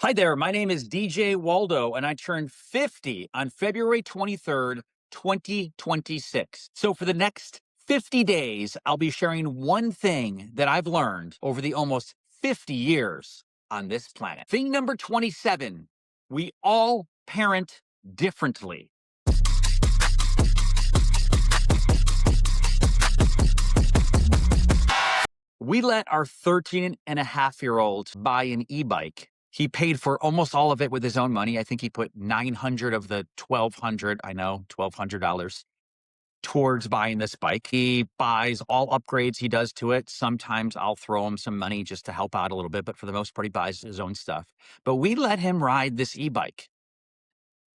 Hi there, my name is DJ Waldow, and I turned 50 on February 23rd, 2026. So for the next 50 days, I'll be sharing one thing that I've learned over the almost 50 years on this planet. Thing number 27, we all parent differently. We let our 13-and-a-half-year-old buy an e-bike. He paid for almost all of it with his own money. I think he put 900 of the 1200, I know, $1,200 towards buying this bike. He buys all upgrades he does to it. Sometimes I'll throw him some money just to help out a little bit, but for the most part, he buys his own stuff. But we let him ride this e-bike.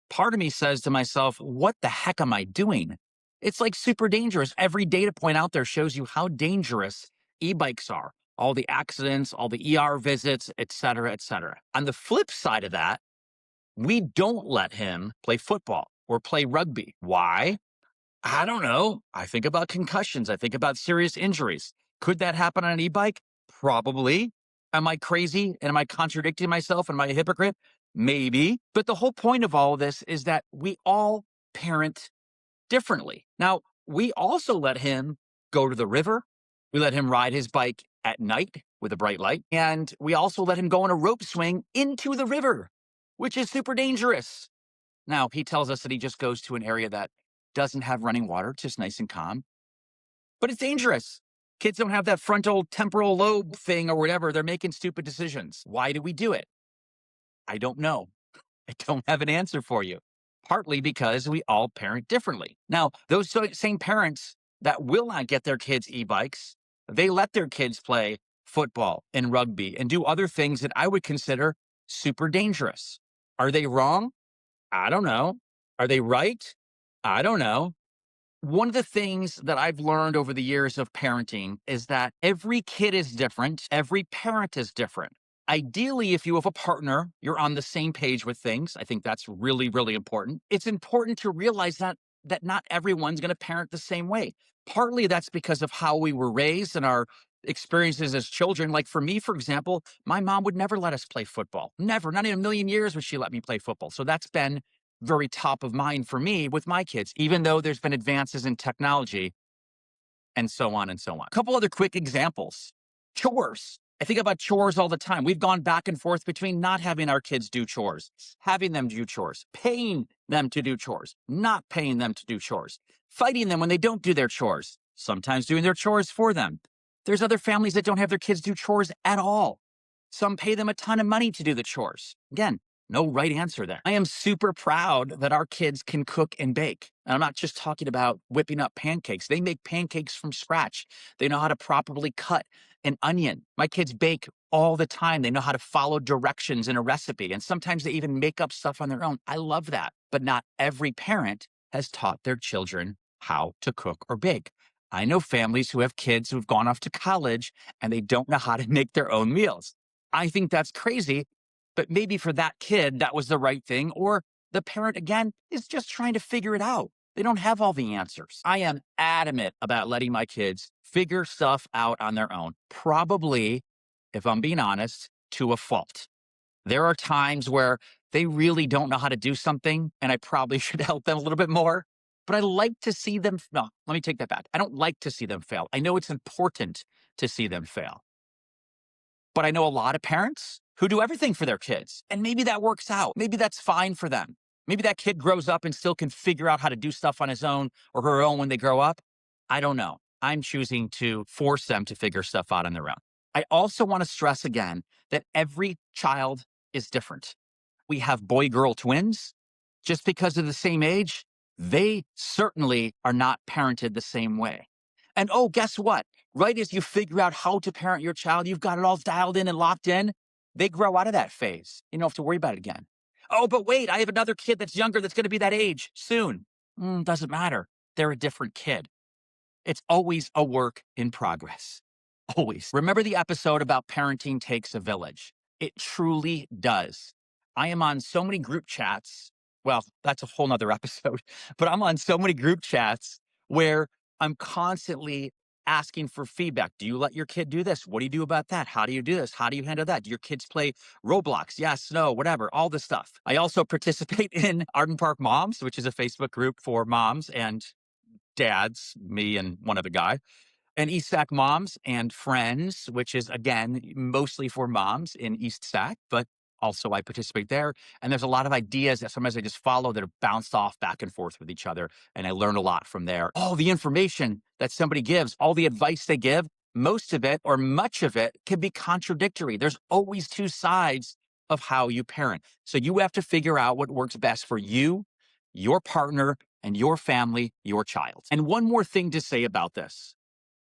Part of me says to myself, what the heck am I doing? It's like super dangerous. Every data point out there shows you how dangerous e-bikes are. All the accidents, all the ER visits, et cetera, et cetera. On the flip side of that, we don't let him play football or play rugby. Why? I don't know. I think about concussions. I think about serious injuries. Could that happen on an e-bike? Probably. Am I crazy? And am I contradicting myself? Am I a hypocrite? Maybe. But the whole point of all of this is that we all parent differently. Now, we also let him go to the river. We let him ride his bike at night with a bright light. And we also let him go on a rope swing into the river, which is super dangerous. Now, he tells us that he just goes to an area that doesn't have running water, just nice and calm. But it's dangerous. Kids don't have that frontal temporal lobe thing or whatever. They're making stupid decisions. Why do we do it? I don't know. I don't have an answer for you. Partly because we all parent differently. Now, those same parents that will not get their kids e-bikes, they let their kids play football and rugby and do other things that I would consider super dangerous. Are they wrong? I don't know. Are they right? I don't know. One of the things that I've learned over the years of parenting is that every kid is different. Every parent is different. Ideally, if you have a partner, you're on the same page with things. I think that's really, really important. It's important to realize that not everyone's going to parent the same way. Partly that's because of how we were raised and our experiences as children. Like for me, for example, my mom would never let us play football. Never, not in a million years would she let me play football. So that's been very top of mind for me with my kids, even though there's been advances in technology and so on and so on. A couple other quick examples. Chores. I think about chores all the time. We've gone back and forth between not having our kids do chores, having them do chores, paying them to do chores, not paying them to do chores, fighting them when they don't do their chores, sometimes doing their chores for them. There's other families that don't have their kids do chores at all. Some pay them a ton of money to do the chores. Again, no right answer there. I am super proud that our kids can cook and bake. And I'm not just talking about whipping up pancakes. They make pancakes from scratch. They know how to properly cut an onion. My kids bake all the time. They know how to follow directions in a recipe. And sometimes they even make up stuff on their own. I love that. But not every parent has taught their children how to cook or bake. I know families who have kids who've gone off to college and they don't know how to make their own meals. I think that's crazy. But maybe for that kid, that was the right thing. Or the parent, again, is just trying to figure it out. They don't have all the answers. I am adamant about letting my kids figure stuff out on their own. Probably, if I'm being honest, to a fault. There are times where they really don't know how to do something, and I probably should help them a little bit more. But I like to see them. No, let me take that back. I don't like to see them fail. I know it's important to see them fail. But I know a lot of parents who do everything for their kids. And maybe that works out. Maybe that's fine for them. Maybe that kid grows up and still can figure out how to do stuff on his own or her own when they grow up. I don't know. I'm choosing to force them to figure stuff out on their own. I also want to stress again that every child is different. We have boy-girl twins. Just because of the same age, they certainly are not parented the same way. And oh, guess what? Right as you figure out how to parent your child, you've got it all dialed in and locked in, they grow out of that phase. You don't have to worry about it again. Oh, but wait, I have another kid that's younger that's going to be that age soon. Doesn't matter. They're a different kid. It's always a work in progress. Always. Remember the episode about parenting takes a village. It truly does. I am on so many group chats. Well, that's a whole nother episode, but I'm on so many group chats where I'm constantly asking for feedback. Do you let your kid do this? What do you do about that? How do you do this? How do you handle that? Do your kids play Roblox? Yes, no, whatever, all this stuff. I also participate in Arden Park Moms, which is a Facebook group for moms and dads, me and one other guy, and East Sac Moms and Friends, which is, again, mostly for moms in East Sac, but also I participate there. And there's a lot of ideas that sometimes I just follow that are bounced off back and forth with each other. And I learn a lot from there. All the information that somebody gives, all the advice they give, most of it or much of it can be contradictory. There's always two sides of how you parent. So you have to figure out what works best for you, your partner, and your family, your child. And one more thing to say about this.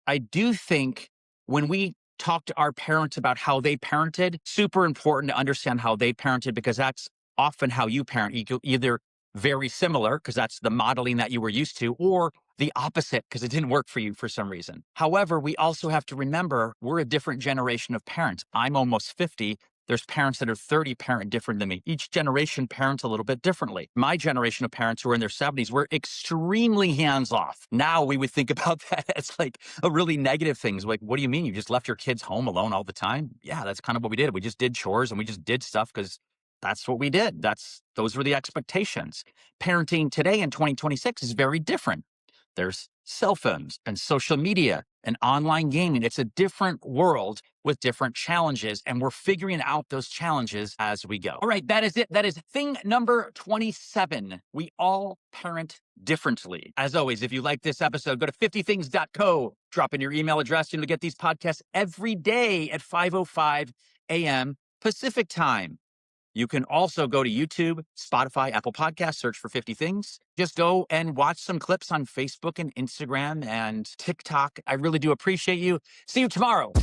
I do think when we talk to our parents about how they parented, super important to understand how they parented, because that's often how you parent. Either very similar, because that's the modeling that you were used to, or the opposite, because it didn't work for you for some reason. However, we also have to remember we're a different generation of parents. I'm almost 50. There's parents that are 30 parent different than me. Each generation parents a little bit differently. My generation of parents who are in their 70s were extremely hands-off. Now we would think about that as like a really negative thing. It's like, what do you mean? You just left your kids home alone all the time? Yeah, that's kind of what we did. We just did chores and we just did stuff because that's what we did. Those were the expectations. Parenting today in 2026 is very different. There's cell phones and social media and online gaming. It's a different world with different challenges, and we're figuring out those challenges as we go. All right, that is it. That is thing number 27. We all parent differently. As always, if you like this episode, go to 50things.co, drop in your email address, and you'll get these podcasts every day at 5:05 a.m. Pacific time. You can also go to YouTube, Spotify, Apple Podcasts, search for 50 Things. Just go and watch some clips on Facebook and Instagram and TikTok. I really do appreciate you. See you tomorrow.